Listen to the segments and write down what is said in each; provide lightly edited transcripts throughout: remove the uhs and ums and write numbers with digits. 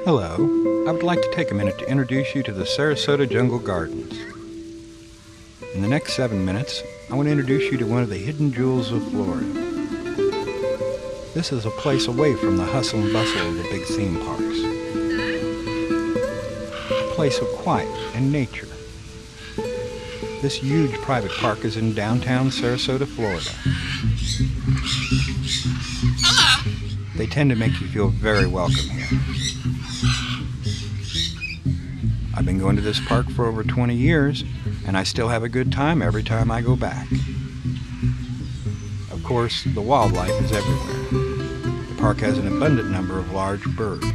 Hello, I would like to take a minute to introduce you to the Sarasota Jungle Gardens. In the next 7 minutes, I want to introduce you to one of the hidden jewels of Florida. This is a place away from the hustle and bustle of the big theme parks. A place of quiet and nature. This huge private park is in downtown Sarasota, Florida. Hello. They tend to make you feel very welcome here. I've been going to this park for over 20 years, and I still have a good time every time I go back. Of course, the wildlife is everywhere. The park has an abundant number of large birds.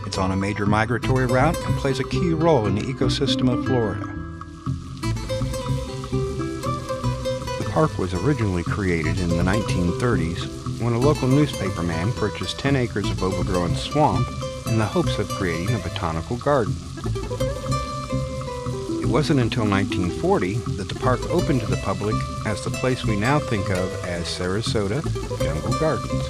It's on a major migratory route and plays a key role in the ecosystem of Florida. The park was originally created in the 1930s when a local newspaperman purchased 10 acres of overgrown swamp in the hopes of creating a botanical garden. It wasn't until 1940 that the park opened to the public as the place we now think of as Sarasota Jungle Gardens.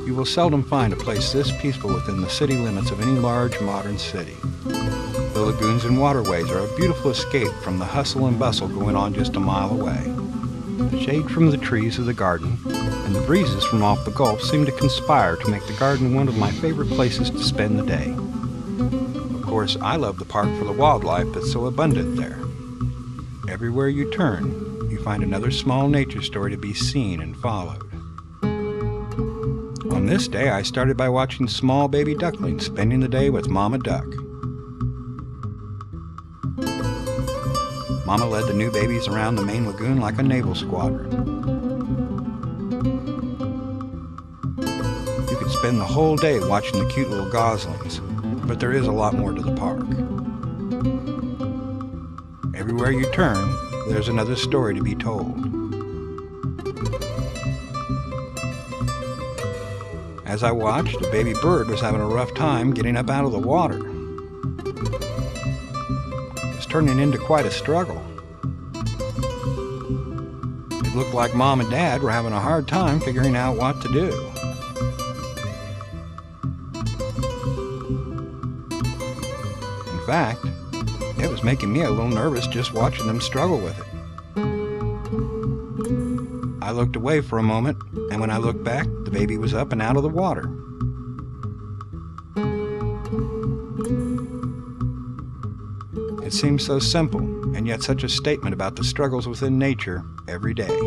You will seldom find a place this peaceful within the city limits of any large modern city. The lagoons and waterways are a beautiful escape from the hustle and bustle going on just a mile away. The shade from the trees of the garden and the breezes from off the Gulf seem to conspire to make the garden one of my favorite places to spend the day. Of course, I love the park for the wildlife that's so abundant there. Everywhere you turn, you find another small nature story to be seen and followed. On this day, I started by watching small baby ducklings spending the day with Mama Duck. Mama led the new babies around the main lagoon like a naval squadron. You could spend the whole day watching the cute little goslings, but there is a lot more to the park. Everywhere you turn, there's another story to be told. As I watched, a baby bird was having a rough time getting up out of the water. It was turning into quite a struggle. It looked like Mom and Dad were having a hard time figuring out what to do. In fact, it was making me a little nervous just watching them struggle with it. I looked away for a moment, and when I looked back, the baby was up and out of the water. It seems so simple, and yet such a statement about the struggles within nature every day.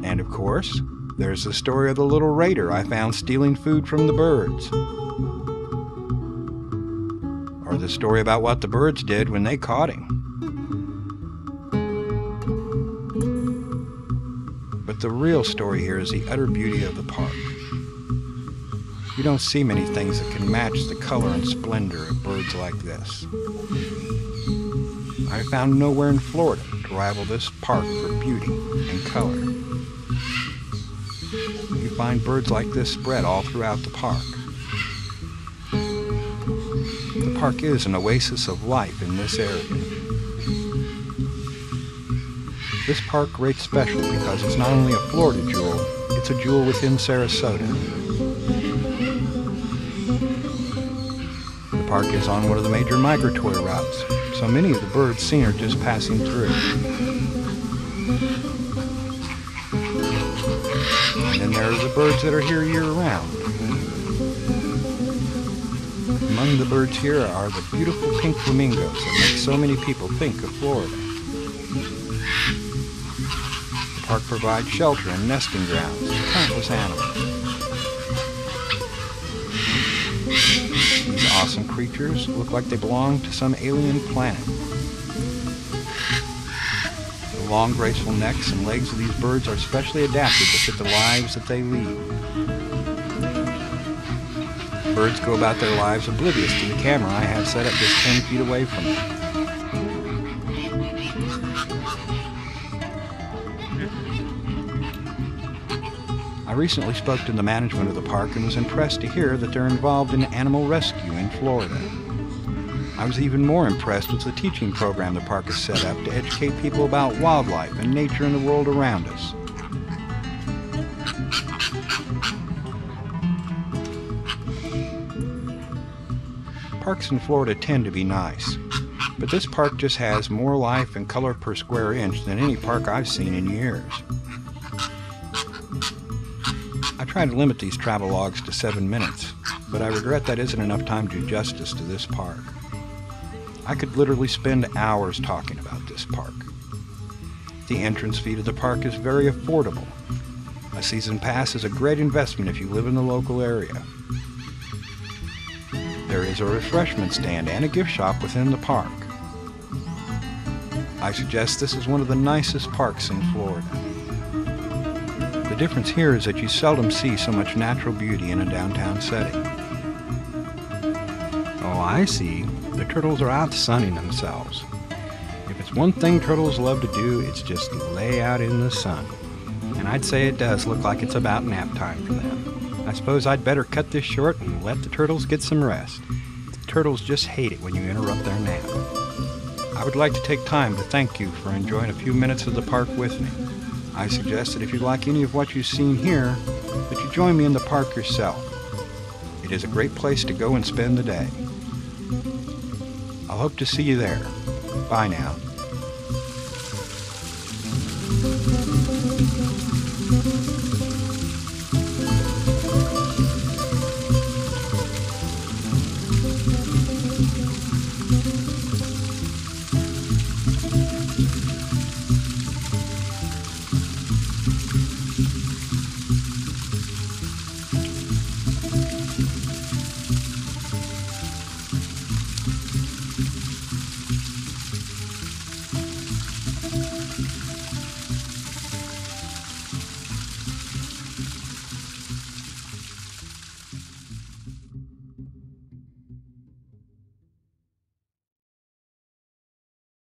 And of course, there's the story of the little raider I found stealing food from the birds. Or the story about what the birds did when they caught him. But the real story here is the utter beauty of the park. You don't see many things that can match the color and splendor of birds like this. I found nowhere in Florida to rival this park for beauty and color. You find birds like this spread all throughout the park. The park is an oasis of life in this area. This park rates special because it's not only a Florida jewel, it's a jewel within Sarasota. The park is on one of the major migratory routes, so many of the birds seen are just passing through. And then there are the birds that are here year-round. Among the birds here are the beautiful pink flamingos that make so many people think of Florida. The park provides shelter and nesting grounds to countless animals. These awesome creatures look like they belong to some alien planet. The long, graceful necks and legs of these birds are specially adapted to fit the lives that they lead. Birds go about their lives oblivious to the camera I have set up just 10 feet away from them. I recently spoke to the management of the park and was impressed to hear that they're involved in animal rescue in Florida. I was even more impressed with the teaching program the park has set up to educate people about wildlife and nature and the world around us. Parks in Florida tend to be nice, but this park just has more life and color per square inch than any park I've seen in years. I try to limit these travelogues to 7 minutes, but I regret that isn't enough time to do justice to this park. I could literally spend hours talking about this park. The entrance fee to the park is very affordable. A season pass is a great investment if you live in the local area. There is a refreshment stand and a gift shop within the park. I suggest this is one of the nicest parks in Florida. The difference here is that you seldom see so much natural beauty in a downtown setting. Oh, I see. The turtles are out sunning themselves. If it's one thing turtles love to do, it's just lay out in the sun. And I'd say it does look like it's about nap time for them. I suppose I'd better cut this short and let the turtles get some rest. The turtles just hate it when you interrupt their nap. I would like to take time to thank you for enjoying a few minutes of the park with me. I suggest that if you like any of what you've seen here, that you join me in the park yourself. It is a great place to go and spend the day. I'll hope to see you there. Bye now.